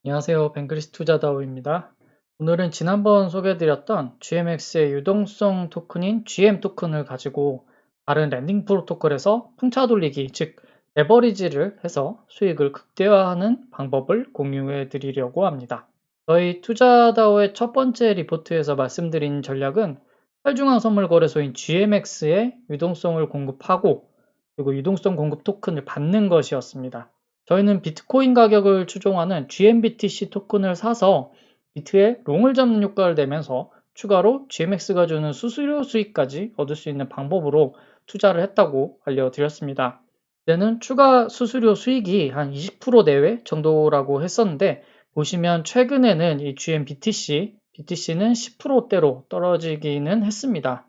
안녕하세요. 뱅크리스 투자다오입니다. 오늘은 지난번 소개해드렸던 GMX의 유동성 토큰인 GM 토큰을 가지고 다른 랜딩 프로토콜에서 풍차 돌리기, 즉 레버리지를 해서 수익을 극대화하는 방법을 공유해 드리려고 합니다. 저희 투자다오의 첫 번째 리포트에서 말씀드린 전략은 탈중앙 선물 거래소인 GMX에 유동성을 공급하고 그리고 유동성 공급 토큰을 받는 것이었습니다. 저희는 비트코인 가격을 추종하는 GMBTC 토큰을 사서 비트에 롱을 잡는 효과를 내면서 추가로 GMX가 주는 수수료 수익까지 얻을 수 있는 방법으로 투자를 했다고 알려드렸습니다. 이때는 추가 수수료 수익이 한 20% 내외 정도라고 했었는데 보시면 최근에는 이 BTC는 10%대로 떨어지기는 했습니다.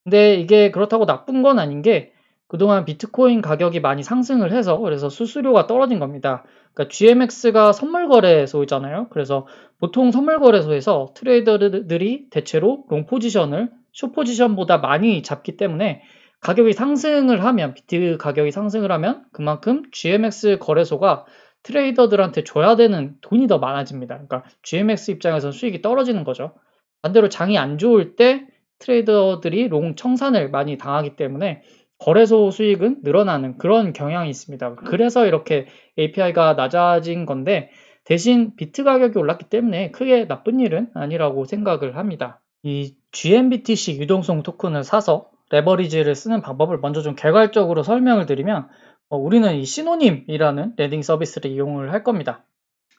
근데 이게 그렇다고 나쁜 건 아닌 게 그동안 비트코인 가격이 많이 상승을 해서 그래서 수수료가 떨어진 겁니다. 그러니까 GMX가 선물 거래소잖아요. 그래서 보통 선물 거래소에서 트레이더들이 대체로 롱 포지션을 숏 포지션보다 많이 잡기 때문에 가격이 상승을 하면 비트 가격이 상승을 하면 그만큼 GMX 거래소가 트레이더들한테 줘야 되는 돈이 더 많아집니다. 그러니까 GMX 입장에서 수익이 떨어지는 거죠. 반대로 장이 안 좋을 때 트레이더들이 롱 청산을 많이 당하기 때문에 거래소 수익은 늘어나는 그런 경향이 있습니다. 그래서 이렇게 API가 낮아진 건데 대신 비트 가격이 올랐기 때문에 크게 나쁜 일은 아니라고 생각을 합니다. 이 GMBTC 유동성 토큰을 사서 레버리지를 쓰는 방법을 먼저 좀 개괄적으로 설명을 드리면 우리는 이 시노님이라는 랜딩 서비스를 이용을 할 겁니다.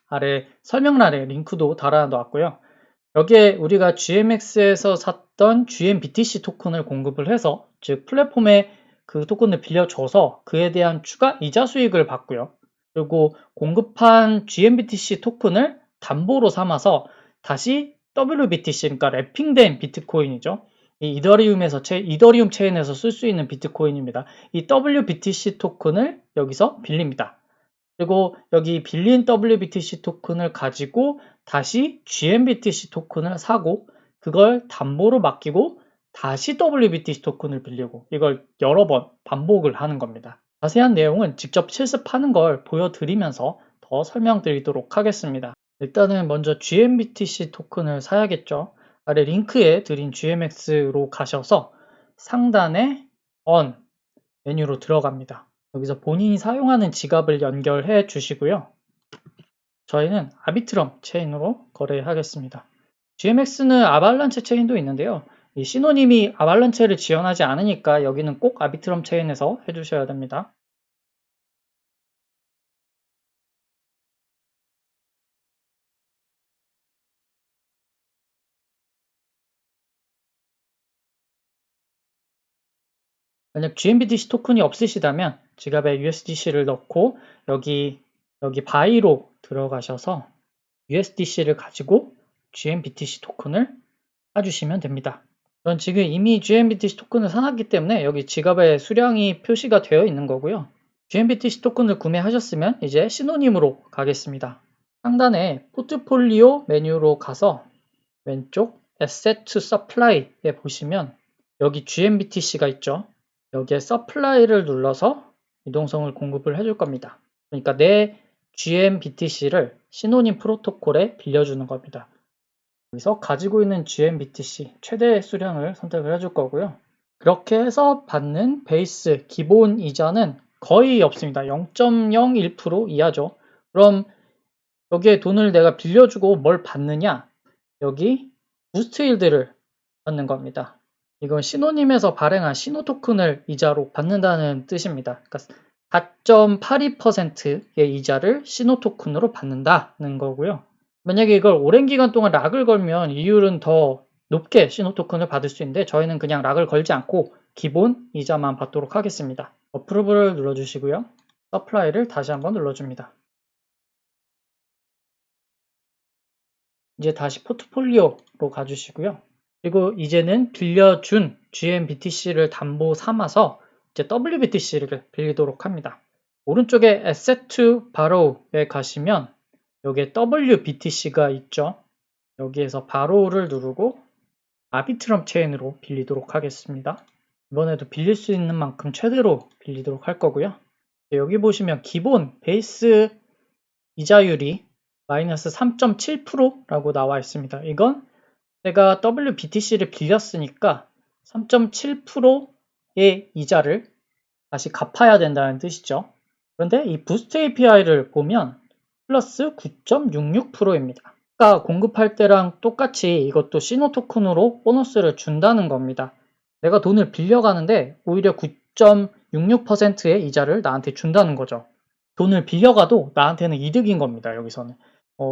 아래 설명란에 링크도 달아놨고요. 여기에 우리가 GMX에서 샀던 GMBTC 토큰을 공급을 해서 즉 플랫폼에 그 토큰을 빌려줘서 그에 대한 추가 이자 수익을 받고요. 그리고 공급한 GMBTC 토큰을 담보로 삼아서 다시 WBTC, 그러니까 랩핑된 비트코인이죠. 이 이더리움 체인에서 쓸 수 있는 비트코인입니다. 이 WBTC 토큰을 여기서 빌립니다. 그리고 여기 빌린 WBTC 토큰을 가지고 다시 GMBTC 토큰을 사고 그걸 담보로 맡기고 다시 WBTC 토큰을 빌리고 이걸 여러 번 반복을 하는 겁니다. 자세한 내용은 직접 실습하는 걸 보여드리면서 더 설명드리도록 하겠습니다. 일단은 먼저 GMBTC 토큰을 사야겠죠. 아래 링크에 드린 GMX로 가셔서 상단에 On 메뉴로 들어갑니다. 여기서 본인이 사용하는 지갑을 연결해 주시고요. 저희는 아비트럼 체인으로 거래하겠습니다. GMX는 아발란체 체인도 있는데요. 이 신호님이 아발란체를 지원하지 않으니까 여기는 꼭 아비트럼 체인에서 해주셔야 됩니다. 만약 GMBTC 토큰이 없으시다면 지갑에 USDC를 넣고 여기 바이로 들어가셔서 USDC를 가지고 GMBTC 토큰을 사주시면 됩니다. 전 지금 이미 GMBTC 토큰을 사놨기 때문에 여기 지갑에 수량이 표시가 되어 있는 거고요. GMBTC 토큰을 구매하셨으면 이제 신호님으로 가겠습니다. 상단에 포트폴리오 메뉴로 가서 왼쪽 Asset to Supply에 보시면 여기 GMBTC가 있죠. 여기에 Supply를 눌러서 유동성을 공급을 해줄 겁니다. 그러니까 내 GMBTC를 신호님 프로토콜에 빌려주는 겁니다. 여기서 가지고 있는 GMBTC 최대 수량을 선택을 해줄 거고요. 그렇게 해서 받는 베이스 기본 이자는 거의 없습니다. 0.01% 이하죠. 그럼 여기에 돈을 내가 빌려주고 뭘 받느냐? 여기 부스트 힐드를 받는 겁니다. 이건 신호님에서 발행한 신호 토큰을 이자로 받는다는 뜻입니다. 그러니까 4.82%의 이자를 신호 토큰으로 받는다는 거고요. 만약에 이걸 오랜 기간 동안 락을 걸면 이율은 더 높게 신호 토큰을 받을 수 있는데 저희는 그냥 락을 걸지 않고 기본 이자만 받도록 하겠습니다. 어프로브를 눌러주시고요. 서플라이를 다시 한번 눌러줍니다. 이제 다시 포트폴리오로 가주시고요. 그리고 이제는 빌려준 GMBTC를 담보 삼아서 이제 WBTC를 빌리도록 합니다. 오른쪽에 Asset to Borrow에 가시면 여기에 WBTC가 있죠. 여기에서 borrow를 누르고 아비트럼 체인으로 빌리도록 하겠습니다. 이번에도 빌릴 수 있는 만큼 최대로 빌리도록 할 거고요. 여기 보시면 기본 베이스 이자율이 마이너스 3.7%라고 나와 있습니다. 이건 제가 WBTC를 빌렸으니까 3.7%의 이자를 다시 갚아야 된다는 뜻이죠. 그런데 이 부스트 API를 보면 플러스 9.66%입니다. 아까 공급할 때랑 똑같이 이것도 시노 토큰으로 보너스를 준다는 겁니다. 내가 돈을 빌려가는데 오히려 9.66%의 이자를 나한테 준다는 거죠. 돈을 빌려가도 나한테는 이득인 겁니다. 여기서는.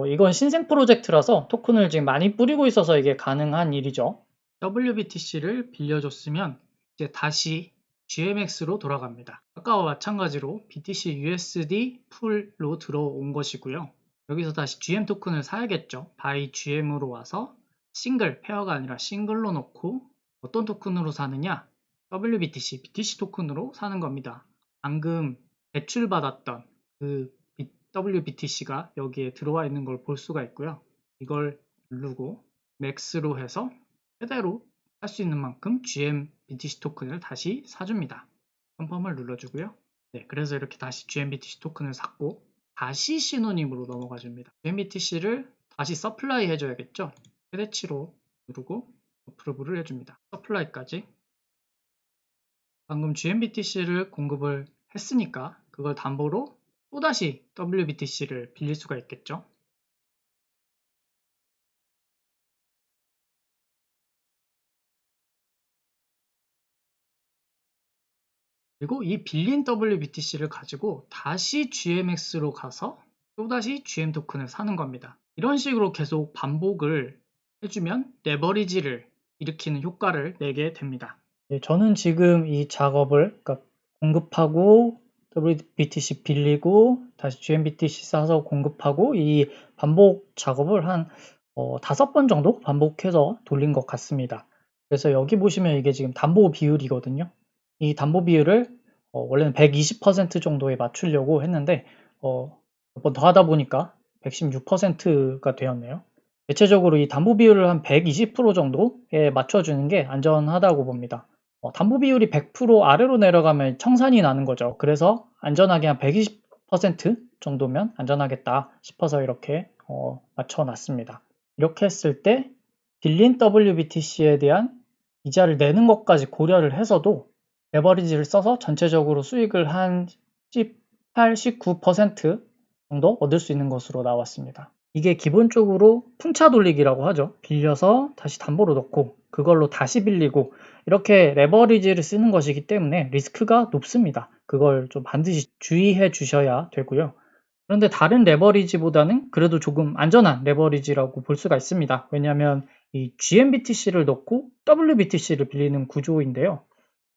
이건 신생 프로젝트라서 토큰을 지금 많이 뿌리고 있어서 이게 가능한 일이죠. WBTC를 빌려줬으면 이제 다시 GMX로 돌아갑니다. 아까와 마찬가지로 BTC USD 풀로 들어온 것이고요. 여기서 다시 GM 토큰을 사야겠죠. 바이 GM으로 와서 싱글, 페어가 아니라 싱글로 넣고 어떤 토큰으로 사느냐? WBTC, BTC 토큰으로 사는 겁니다. 방금 대출받았던 그 WBTC가 여기에 들어와 있는 걸 볼 수가 있고요. 이걸 누르고 맥스로 해서 최대로 할 수 있는 만큼 GM BTC 토큰을 다시 사줍니다. 컨펌을 눌러주고요. 네, 그래서 이렇게 다시 GM BTC 토큰을 샀고 다시 신호님으로 넘어가 줍니다. GM BTC를 다시 서플라이 해줘야겠죠. 최대치로 누르고 어프로브를 해줍니다. 서플라이까지. 방금 GM BTC를 공급을 했으니까 그걸 담보로 또다시 WBTC를 빌릴 수가 있겠죠. 그리고 이 빌린 WBTC를 가지고 다시 GMX로 가서 또다시 GM 토큰을 사는 겁니다. 이런 식으로 계속 반복을 해주면 레버리지를 일으키는 효과를 내게 됩니다. 네, 저는 지금 이 작업을 공급하고 WBTC 빌리고 다시 GMBTC 사서 공급하고 이 반복 작업을 한 5번 정도 반복해서 돌린 것 같습니다. 그래서 여기 보시면 이게 지금 담보 비율이거든요. 이 담보 비율을 원래는 120% 정도에 맞추려고 했는데 몇 번 더 하다 보니까 116%가 되었네요. 대체적으로 이 담보 비율을 한 120% 정도에 맞춰주는 게 안전하다고 봅니다. 담보 비율이 100% 아래로 내려가면 청산이 나는 거죠. 그래서 안전하게 한 120% 정도면 안전하겠다 싶어서 이렇게 맞춰놨습니다. 이렇게 했을 때 빌린 WBTC에 대한 이자를 내는 것까지 고려를 해서도 레버리지를 써서 전체적으로 수익을 한 18, 19% 정도 얻을 수 있는 것으로 나왔습니다. 이게 기본적으로 풍차 돌리기라고 하죠. 빌려서 다시 담보로 넣고 그걸로 다시 빌리고 이렇게 레버리지를 쓰는 것이기 때문에 리스크가 높습니다. 그걸 좀 반드시 주의해 주셔야 되고요. 그런데 다른 레버리지보다는 그래도 조금 안전한 레버리지라고 볼 수가 있습니다. 왜냐하면 이 GMBTC를 넣고 WBTC를 빌리는 구조인데요.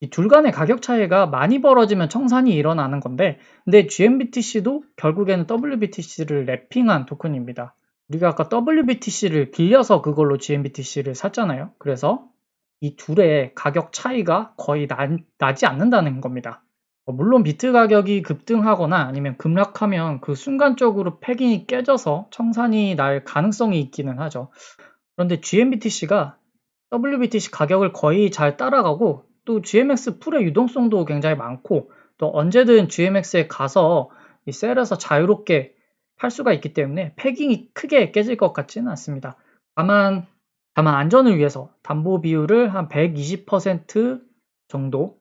이 둘 간의 가격 차이가 많이 벌어지면 청산이 일어나는 건데, 근데 GMBTC도 결국에는 WBTC를 랩핑한 토큰입니다. 우리가 아까 WBTC를 빌려서 그걸로 GMBTC를 샀잖아요. 그래서 이 둘의 가격 차이가 거의 나지 않는다는 겁니다. 물론 비트 가격이 급등하거나 아니면 급락하면 그 순간적으로 패깅이 깨져서 청산이 날 가능성이 있기는 하죠. 그런데 GMBTC가 WBTC 가격을 거의 잘 따라가고 또 GMX 풀의 유동성도 굉장히 많고 또 언제든 GMX에 가서 이 셀에서 자유롭게 팔 수가 있기 때문에 패깅이 크게 깨질 것 같지는 않습니다. 다만 안전을 위해서 담보 비율을 한 120% 정도로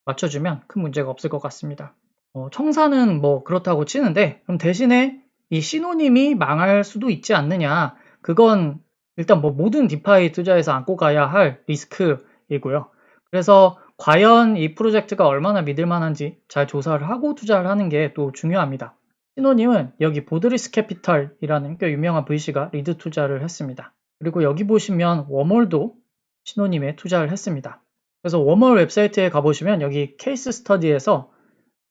맞춰주면 큰 문제가 없을 것 같습니다. 청산은 뭐 그렇다고 치는데 그럼 대신에 이 신호님이 망할 수도 있지 않느냐. 그건 일단 뭐 모든 디파이 투자에서 안고 가야 할 리스크이고요. 그래서 과연 이 프로젝트가 얼마나 믿을 만한지 잘 조사를 하고 투자를 하는 게 또 중요합니다. 신호님은 여기 보드리스 캐피탈이라는 꽤 유명한 VC가 리드 투자를 했습니다. 그리고 여기 보시면 웜홀도 신호님에 투자를 했습니다. 그래서 웜홀 웹사이트에 가보시면 여기 케이스 스터디에서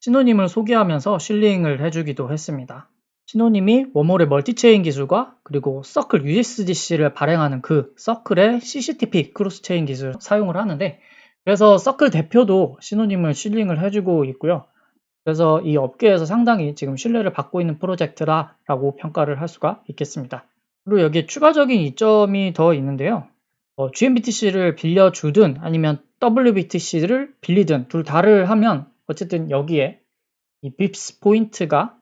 신호님을 소개하면서 실링을 해주기도 했습니다. 신호님이 웜홀의 멀티체인 기술과 그리고 서클 USDC를 발행하는 그 서클의 CCTP 크로스체인 기술을 사용을 하는데 그래서 서클 대표도 신호님을 실링을 해주고 있고요. 그래서 이 업계에서 상당히 지금 신뢰를 받고 있는 프로젝트라고 평가를 할 수가 있겠습니다. 그리고 여기에 추가적인 이점이 더 있는데요. GMBTC를 빌려주든 아니면 WBTC를 빌리든 둘 다를 하면 어쨌든 여기에 이 빕스 포인트가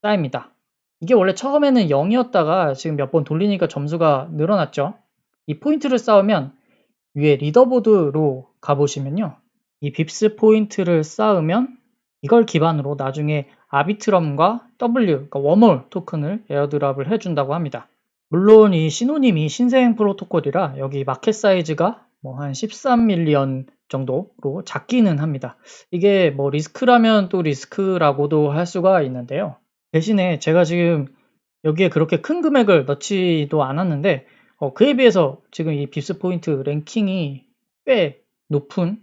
쌓입니다. 이게 원래 처음에는 0이었다가 지금 몇 번 돌리니까 점수가 늘어났죠. 이 포인트를 쌓으면 위에 리더보드로 가보시면요. 이 빕스 포인트를 쌓으면 이걸 기반으로 나중에 아비트럼과 W, 그러니까 웜홀 토큰을 에어드랍을 해준다고 합니다. 물론 이 신호님이 신생 프로토콜이라 여기 마켓 사이즈가 뭐 한 13밀리언 정도로 작기는 합니다. 이게 뭐 리스크라면 또 리스크라고도 할 수가 있는데요. 대신에 제가 지금 여기에 그렇게 큰 금액을 넣지도 않았는데 그에 비해서 지금 이 빕스 포인트 랭킹이 꽤 높은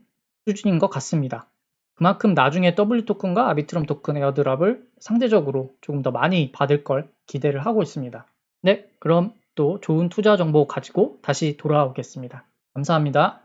수준인 것 같습니다. 그만큼 나중에 W 토큰과 아비트럼 토큰 에어드랍을 상대적으로 조금 더 많이 받을 걸 기대를 하고 있습니다. 네, 그럼 또 좋은 투자 정보 가지고 다시 돌아오겠습니다. 감사합니다.